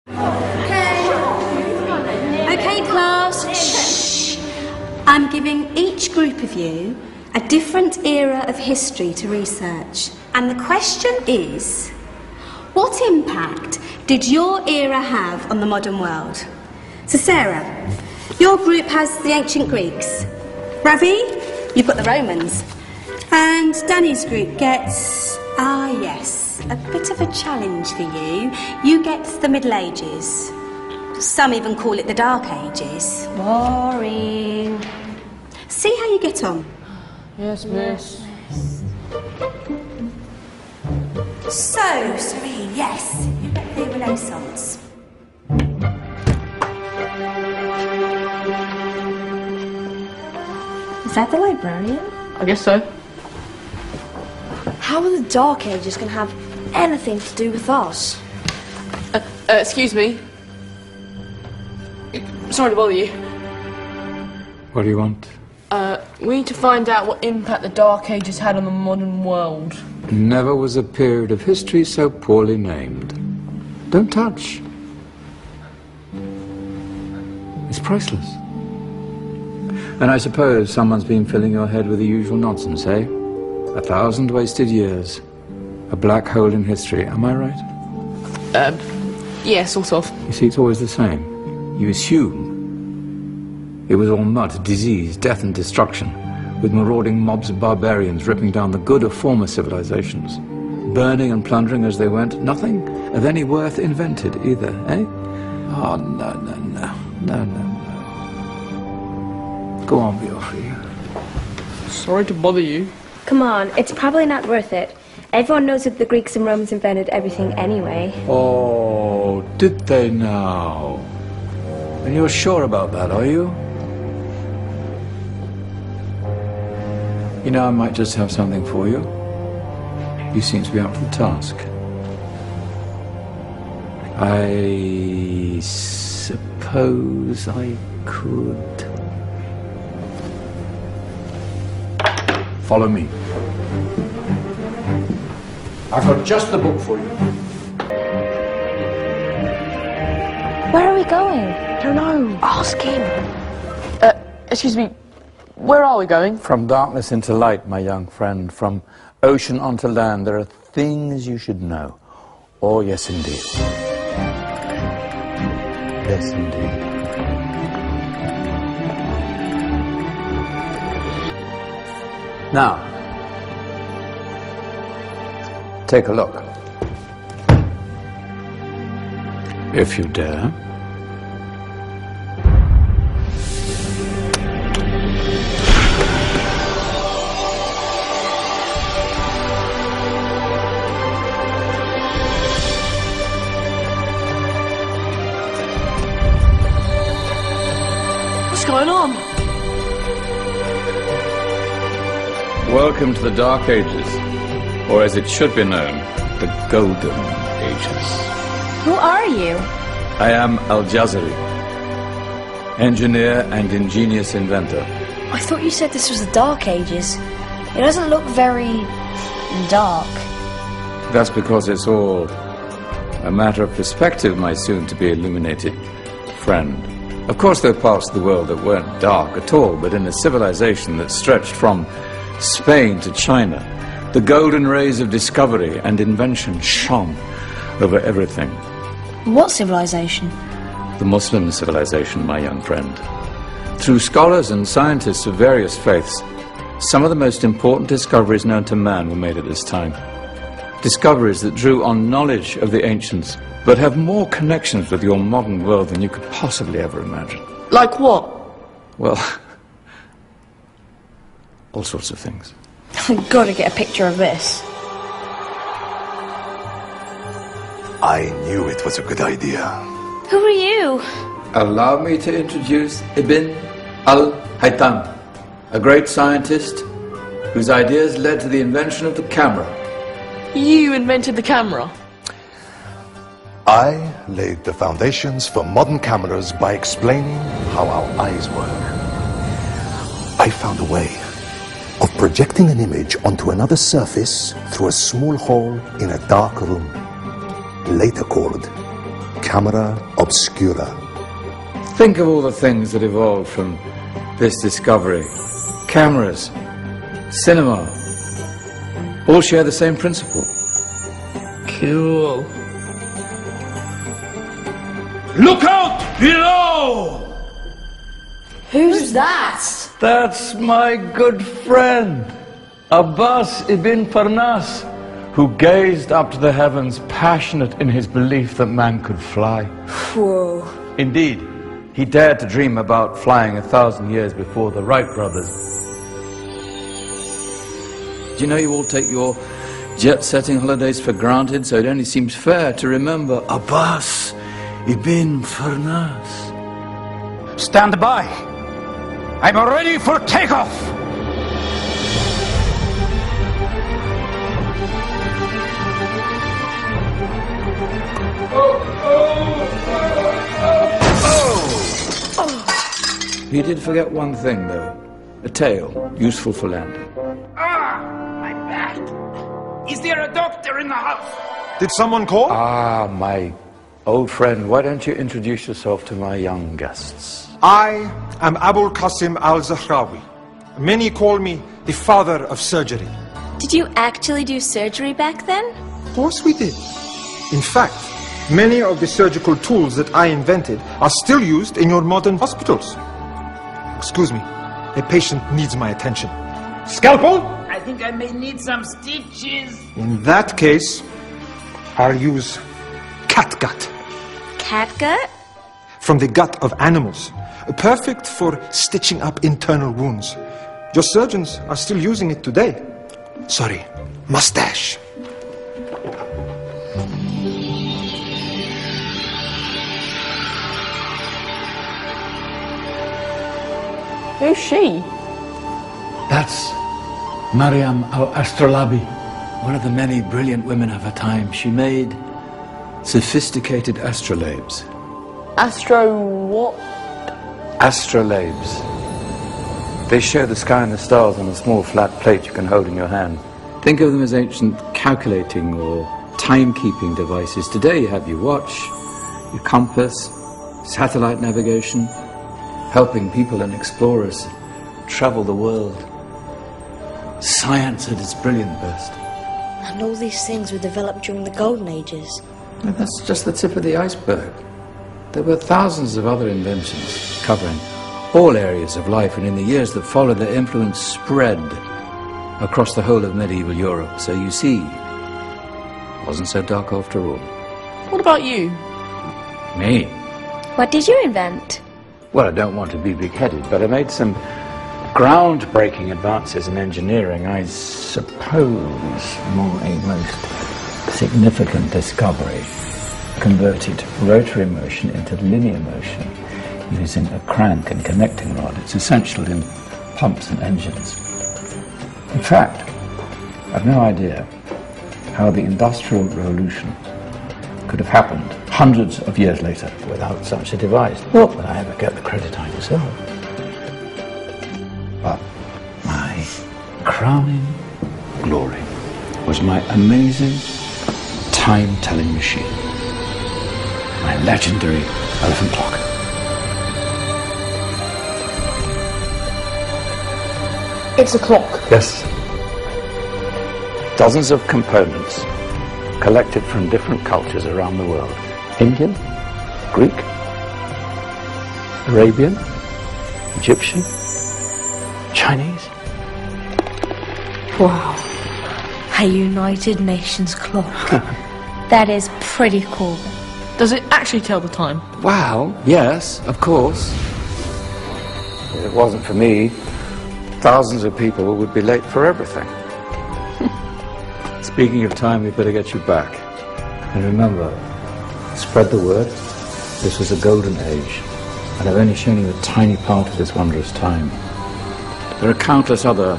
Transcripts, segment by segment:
Okay, class, shh. I'm giving each group of you a different era of history to research. And the question is, what impact did your era have on the modern world? So Sarah, your group has the ancient Greeks. Ravi, you've got the Romans. And Danny's group gets, yes, a bit of a challenge for you. You get the Middle Ages. Some even call it the Dark Ages. Boring. See how you get on. Yes, miss. So, Serene, yes, you get the Renaissance. Is that the librarian? I guess so. How are the Dark Ages going to have anything to do with us? Excuse me. Sorry to bother you. What do you want? We need to find out what impact the Dark Ages had on the modern world. Never was a period of history so poorly named. Don't touch. It's priceless. And I suppose someone's been filling your head with the usual nonsense, eh? 1,000 wasted years. A black hole in history, am I right? Yeah, sort of. You see, it's always the same. You assume it was all mud, disease, death and destruction, with marauding mobs of barbarians ripping down the good of former civilizations, burning and plundering as they went. Nothing of any worth invented either, eh? Oh, no. Go on, Biofri. Sorry to bother you. Come on, it's probably not worth it. Everyone knows that the Greeks and Romans invented everything anyway. Oh, did they now? And you're sure about that, are you? You know, I might just have something for you. You seem to be up for the task. I suppose I could. Follow me. I've got just the book for you. Where are we going? I don't know. Ask him. Excuse me. Where are we going? From darkness into light, my young friend. From ocean onto land. There are things you should know. Oh, yes, indeed. Yes, indeed. Now, take a look. If you dare. What's going on? Welcome to the Dark Ages, or as it should be known, the Golden Ages. Who are you? I am Al-Jazari, engineer and ingenious inventor. I thought you said this was the Dark Ages. It doesn't look very dark. That's because it's all a matter of perspective, my soon-to-be illuminated friend. Of course, there are parts of the world that weren't dark at all, but in a civilization that stretched from Spain to China, the golden rays of discovery and invention shone over everything. What civilization? The Muslim civilization, my young friend. Through scholars and scientists of various faiths, some of the most important discoveries known to man were made at this time. Discoveries that drew on knowledge of the ancients, but have more connections with your modern world than you could possibly ever imagine. Like what? Well, all sorts of things. I've got to get a picture of this. I knew it was a good idea. Who are you? Allow me to introduce Ibn al-Haytham, a great scientist whose ideas led to the invention of the camera. You invented the camera? I laid the foundations for modern cameras by explaining how our eyes work. I found a way of projecting an image onto another surface through a small hole in a dark room, later called camera obscura. Think of all the things that evolved from this discovery. Cameras, cinema, all share the same principle. Cool. Look out below! Who's that? That's my good friend, Abbas ibn Farnas, who gazed up to the heavens, passionate in his belief that man could fly. Whoa. Indeed, he dared to dream about flying 1,000 years before the Wright brothers. Do you know you all take your jet-setting holidays for granted, so it only seems fair to remember Abbas ibn Farnas. Stand by. I'm ready for takeoff. He did forget one thing, though. A tail, useful for landing. My back. Is there a doctor in the house? Did someone call? Ah, my old friend, why don't you introduce yourself to my young guests? I am Abul Qasim al-Zahrawi. Many call me the father of surgery. Did you actually do surgery back then? Of course we did. In fact, many of the surgical tools that I invented are still used in your modern hospitals. Excuse me, a patient needs my attention. Scalpel? I think I may need some stitches. In that case, I'll use catgut. Catgut? From the gut of animals. Perfect for stitching up internal wounds. Your surgeons are still using it today. Sorry, mustache. Who's she? That's Maryam al-Astrolabi. One of the many brilliant women of her time. She made sophisticated astrolabes. Astro what? Astrolabes. They show the sky and the stars on a small flat plate you can hold in your hand. Think of them as ancient calculating or timekeeping devices. Today you have your watch, your compass, satellite navigation, helping people and explorers travel the world. Science at its brilliant best. And all these things were developed during the Golden Ages. And that's just the tip of the iceberg. There were thousands of other inventions covering all areas of life, and in the years that followed, their influence spread across the whole of medieval Europe. So you see, it wasn't so dark after all. What about you? Me? What did you invent? Well, I don't want to be big-headed, but I made some groundbreaking advances in engineering. I suppose my most significant discovery converted rotary motion into linear motion using a crank and connecting rod. It's essential in pumps and engines. In fact, I've no idea how the Industrial Revolution could have happened hundreds of years later without such a device. Not that I ever get the credit I deserve. But my crowning glory was my amazing time-telling machine. My legendary elephant clock. It's a clock. Yes. Dozens of components collected from different cultures around the world. Indian, Greek, Arabian, Egyptian, Chinese. Wow. A United Nations clock. That is pretty cool. Does it actually tell the time? Well, yes, of course. If it wasn't for me, thousands of people would be late for everything. Speaking of time, we'd better get you back. And remember, spread the word. This was a golden age, and I've only shown you a tiny part of this wondrous time. There are countless other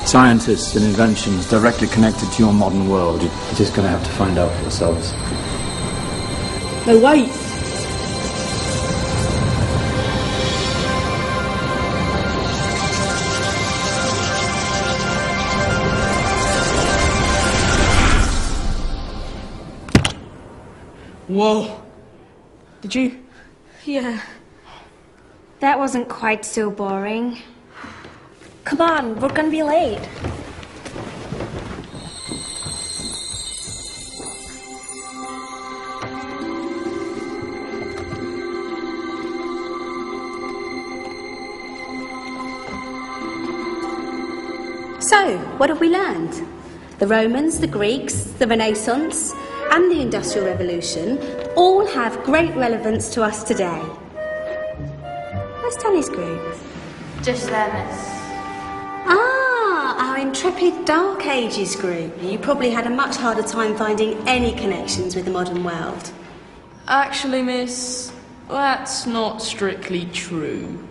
scientists and inventions directly connected to your modern world. You're just going to have to find out for yourselves. No, wait. Whoa. 'Cause Did you? Yeah. That wasn't quite so boring. Come on, we're gonna be late. So, what have we learned? The Romans, the Greeks, the Renaissance, and the Industrial Revolution all have great relevance to us today. Where's Danny's group? Just there, miss. Ah, our intrepid Dark Ages group. You probably had a much harder time finding any connections with the modern world. Actually, miss, that's not strictly true.